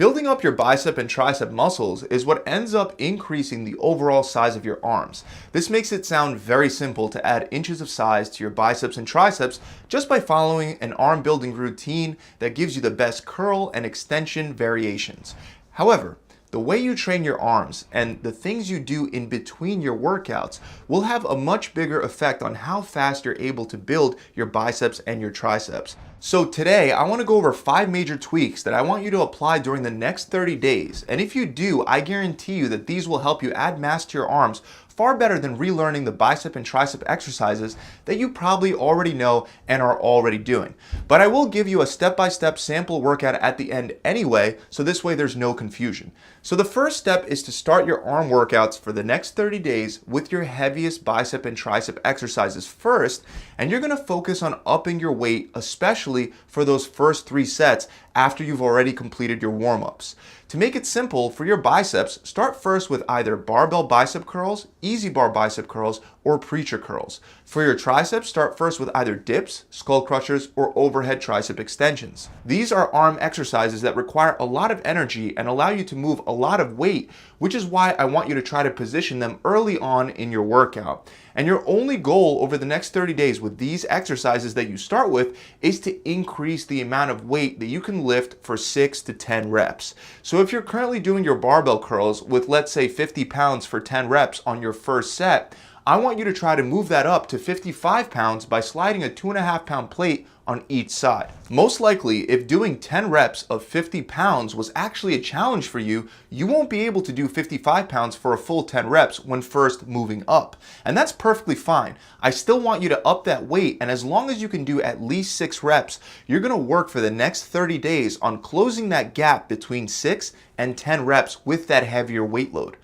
Building up your bicep and tricep muscles is what ends up increasing the overall size of your arms. This makes it sound very simple to add inches of size to your biceps and triceps just by following an arm building routine that gives you the best curl and extension variations. However, the way you train your arms and the things you do in between your workouts will have a much bigger effect on how fast you're able to build your biceps and your triceps. So today, I want to go over 5 major tweaks that I want you to apply during the next 30 days. And if you do, I guarantee you that these will help you add mass to your arms far better than relearning the bicep and tricep exercises that you probably already know and are already doing. But I will give you a step-by-step sample workout at the end anyway, so this way there's no confusion. So the first step is to start your arm workouts for the next 30 days with your heaviest bicep and tricep exercises first, and you're going to focus on upping your weight, especially for those first 3 sets after you've already completed your warm-ups. To make it simple, for your biceps, start first with either barbell bicep curls, easy bar bicep curls, or preacher curls. For your triceps, start first with either dips, skull crushers, or overhead tricep extensions. These are arm exercises that require a lot of energy and allow you to move a lot of weight, which is why I want you to try to position them early on in your workout. And your only goal over the next 30 days with these exercises that you start with is to increase the amount of weight that you can lift for 6 to 10 reps. So if you're currently doing your barbell curls with, let's say, 50 pounds for 10 reps on your first set, I want you to try to move that up to 55 pounds by sliding a 2.5 pound plate on each side. Most likely, if doing 10 reps of 50 pounds was actually a challenge for you, you won't be able to do 55 pounds for a full 10 reps when first moving up. And that's perfectly fine. I still want you to up that weight, and as long as you can do at least 6 reps, you're gonna work for the next 30 days on closing that gap between 6 and 10 reps with that heavier weight load.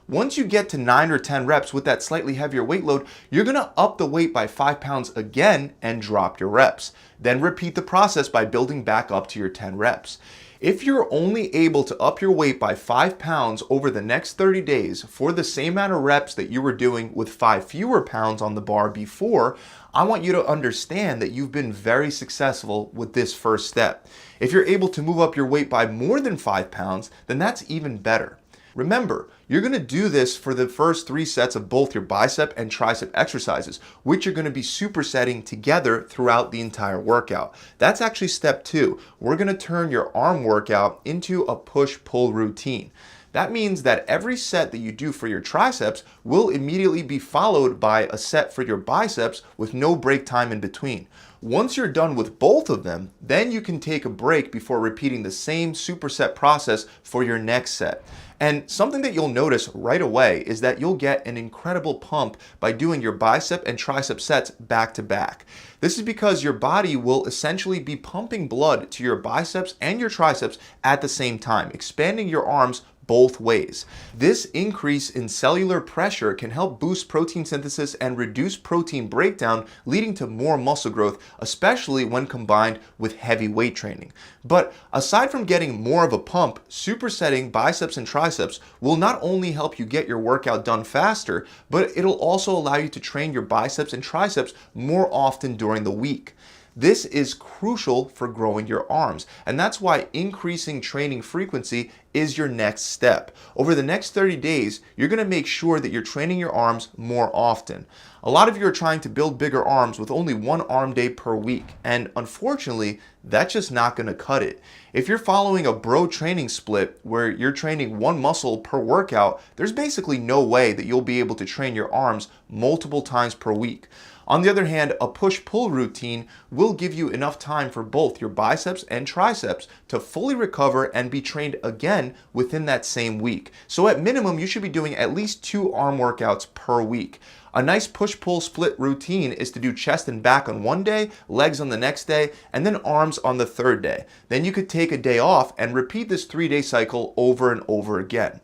Once you get to 9 or 10 reps with that slightly heavier weight load, you're gonna up the weight by 5 pounds again and drop your reps. Then repeat the process by building back up to your 10 reps. If you're only able to up your weight by 5 pounds over the next 30 days for the same amount of reps that you were doing with 5 fewer pounds on the bar before, I want you to understand that you've been very successful with this first step. If you're able to move up your weight by more than 5 pounds, then that's even better. Remember, you're going to do this for the first 3 sets of both your bicep and tricep exercises, which you're going to be supersetting together throughout the entire workout. That's actually step 2. We're going to turn your arm workout into a push-pull routine. That means that every set that you do for your triceps will immediately be followed by a set for your biceps with no break time in between. Once you're done with both of them, then you can take a break before repeating the same superset process for your next set. And something that you'll notice right away is that you'll get an incredible pump by doing your bicep and tricep sets back to back. This is because your body will essentially be pumping blood to your biceps and your triceps at the same time, expanding your arms both ways. This increase in cellular pressure can help boost protein synthesis and reduce protein breakdown, leading to more muscle growth, especially when combined with heavy weight training. But aside from getting more of a pump, supersetting biceps and triceps will not only help you get your workout done faster, but it'll also allow you to train your biceps and triceps more often during the week. This is crucial for growing your arms, and that's why increasing training frequency is your next step. Over the next 30 days, you're going to make sure that you're training your arms more often. A lot of you are trying to build bigger arms with only 1 arm day per week, and unfortunately, that's just not going to cut it. If you're following a bro training split where you're training 1 muscle per workout, there's basically no way that you'll be able to train your arms multiple times per week. On the other hand, a push-pull routine will give you enough time for both your biceps and triceps to fully recover and be trained again within that same week. So at minimum, you should be doing at least 2 arm workouts per week. A nice push-pull split routine is to do chest and back on one day, legs on the next day, and then arms on the third day. Then you could take a day off and repeat this 3-day cycle over and over again.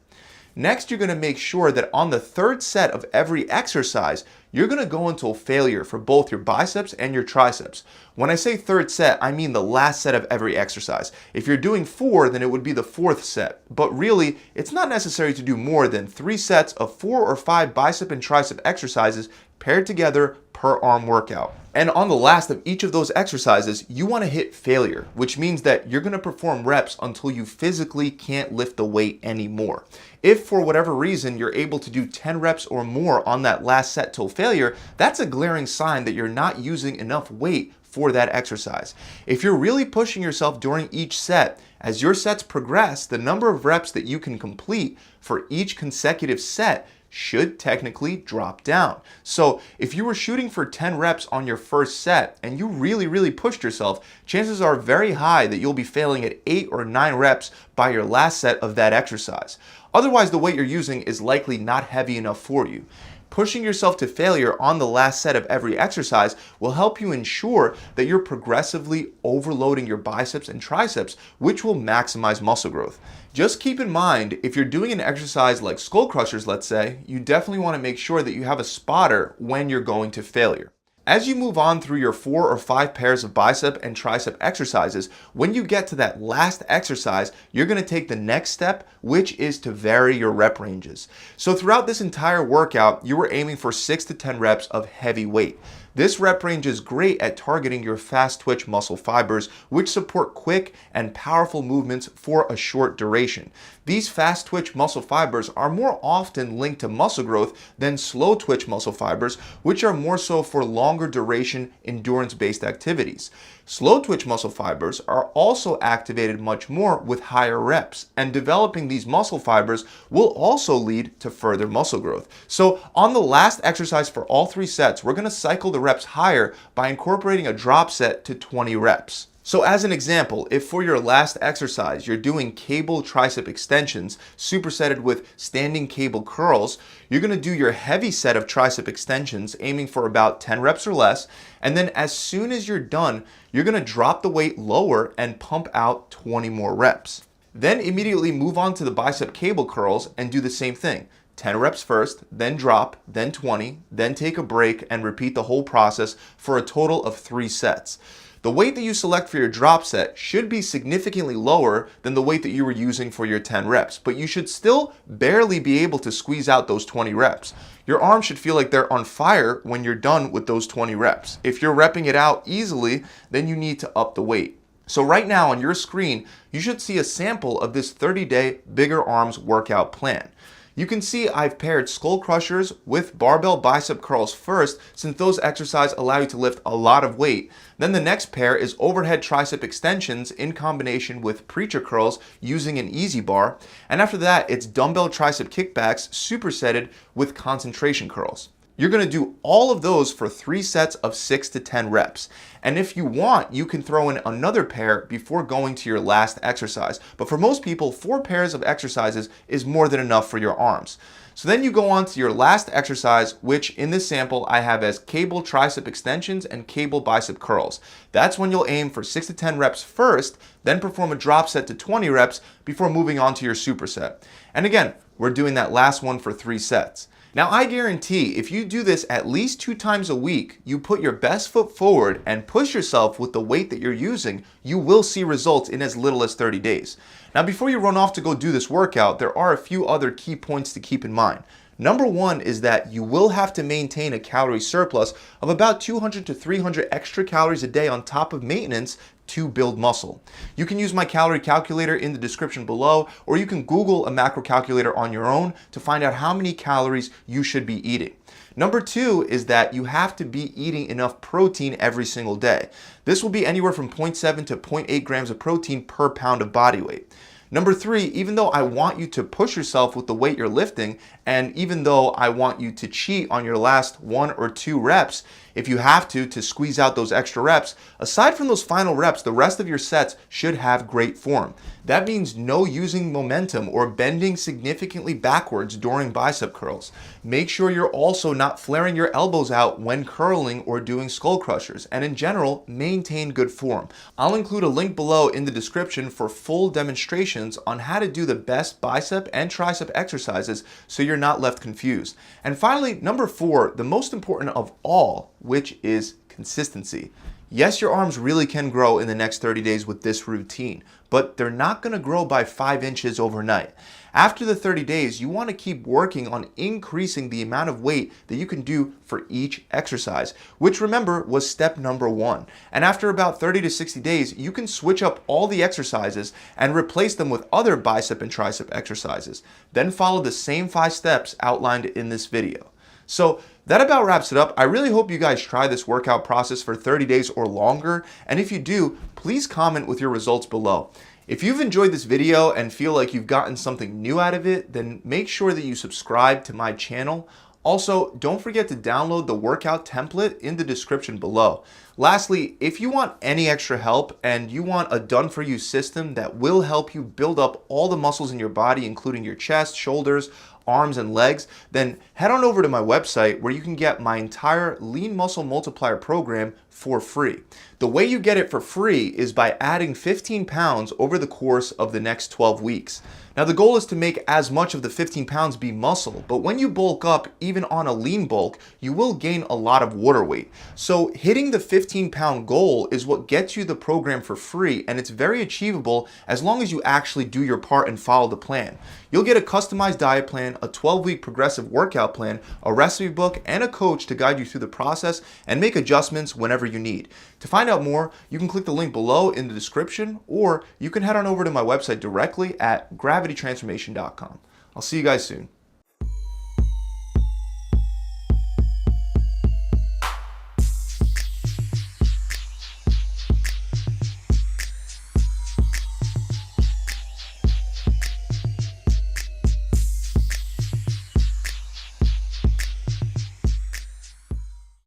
Next, you're going to make sure that on the 3rd set of every exercise, you're going to go until failure for both your biceps and your triceps. When I say 3rd set, I mean the last set of every exercise. If you're doing 4, then it would be the 4th set. But really, it's not necessary to do more than 3 sets of 4 or 5 bicep and tricep exercises paired together per per arm workout. And on the last of each of those exercises, you want to hit failure, which means that you're going to perform reps until you physically can't lift the weight anymore. If for whatever reason you're able to do 10 reps or more on that last set till failure, that's a glaring sign that you're not using enough weight for that exercise. If you're really pushing yourself during each set, as your sets progress, the number of reps that you can complete for each consecutive set should technically drop down. So if you were shooting for 10 reps on your first set and you really pushed yourself, chances are very high that you'll be failing at 8 or 9 reps by your last set of that exercise. Otherwise, the weight you're using is likely not heavy enough for you. Pushing yourself to failure on the last set of every exercise will help you ensure that you're progressively overloading your biceps and triceps, which will maximize muscle growth. Just keep in mind, if you're doing an exercise like skull crushers, let's say, you definitely want to make sure that you have a spotter when you're going to failure. As you move on through your 4 or 5 pairs of bicep and tricep exercises, when you get to that last exercise, you're going to take the next step, which is to vary your rep ranges. So throughout this entire workout, you were aiming for 6 to 10 reps of heavy weight. This rep range is great at targeting your fast twitch muscle fibers, which support quick and powerful movements for a short duration. These fast twitch muscle fibers are more often linked to muscle growth than slow twitch muscle fibers, which are more so for longer duration endurance-based activities. Slow twitch muscle fibers are also activated much more with higher reps, and developing these muscle fibers will also lead to further muscle growth. So on the last exercise for all 3 sets, we're going to cycle the reps higher by incorporating a drop set to 20 reps. So as an example, if for your last exercise you're doing cable tricep extensions supersetted with standing cable curls, you're going to do your heavy set of tricep extensions aiming for about 10 reps or less, and then as soon as you're done, you're going to drop the weight lower and pump out 20 more reps. Then immediately move on to the bicep cable curls and do the same thing. 10 reps first, then drop, then 20, then take a break and repeat the whole process for a total of 3 sets. The weight that you select for your drop set should be significantly lower than the weight that you were using for your 10 reps, but you should still barely be able to squeeze out those 20 reps. Your arms should feel like they're on fire when you're done with those 20 reps. If you're repping it out easily, then you need to up the weight. So right now on your screen, you should see a sample of this 30-day Bigger Arms workout plan. You can see I've paired skull crushers with barbell bicep curls first, since those exercises allow you to lift a lot of weight. Then the next pair is overhead tricep extensions in combination with preacher curls using an easy bar. And after that, it's dumbbell tricep kickbacks supersetted with concentration curls. You're going to do all of those for 3 sets of 6 to 10 reps. And if you want, you can throw in another pair before going to your last exercise. But for most people, 4 pairs of exercises is more than enough for your arms. So then you go on to your last exercise, which in this sample I have as cable tricep extensions and cable bicep curls. That's when you'll aim for 6 to 10 reps first, then perform a drop set to 20 reps before moving on to your superset. And again, we're doing that last one for 3 sets. Now I guarantee if you do this at least 2 times a week, you put your best foot forward and push yourself with the weight that you're using, you will see results in as little as 30 days. Now before you run off to go do this workout, there are a few other key points to keep in mind. Number 1 is that you will have to maintain a calorie surplus of about 200 to 300 extra calories a day on top of maintenance to build muscle. You can use my calorie calculator in the description below, or you can Google a macro calculator on your own to find out how many calories you should be eating. Number 2 is that you have to be eating enough protein every single day. This will be anywhere from 0.7 to 0.8 grams of protein per pound of body weight. Number 3, even though I want you to push yourself with the weight you're lifting, and even though I want you to cheat on your last 1 or 2 reps, if you have to squeeze out those extra reps, aside from those final reps, the rest of your sets should have great form. That means no using momentum or bending significantly backwards during bicep curls. Make sure you're also not flaring your elbows out when curling or doing skull crushers, and in general, maintain good form. I'll include a link below in the description for full demonstrations on how to do the best bicep and tricep exercises so you're not left confused. And finally, number 4, the most important of all, which is consistency. Yes, your arms really can grow in the next 30 days with this routine, but they're not going to grow by 5 inches overnight. After the 30 days, you want to keep working on increasing the amount of weight that you can do for each exercise, which remember was step number 1. And after about 30 to 60 days, you can switch up all the exercises and replace them with other bicep and tricep exercises. Then follow the same 5 steps outlined in this video. So that about wraps it up. I really hope you guys try this workout process for 30 days or longer. And if you do, please comment with your results below. If you've enjoyed this video and feel like you've gotten something new out of it, then make sure that you subscribe to my channel. Also, don't forget to download the workout template in the description below. Lastly, if you want any extra help and you want a done-for-you system that will help you build up all the muscles in your body, including your chest, shoulders, arms, and legs, then head on over to my website where you can get my entire Lean Muscle Multiplier program for free. The way you get it for free is by adding 15 pounds over the course of the next 12 weeks. Now the goal is to make as much of the 15 pounds be muscle, but when you bulk up, even on a lean bulk, you will gain a lot of water weight. So hitting the 15-pound goal is what gets you the program for free, and it's very achievable as long as you actually do your part and follow the plan. You'll get a customized diet plan, a 12-week progressive workout plan, a recipe book, and a coach to guide you through the process and make adjustments whenever you need. To find out more, you can click the link below in the description, or you can head on over to my website directly at gravitytransformation.com. I'll see you guys soon.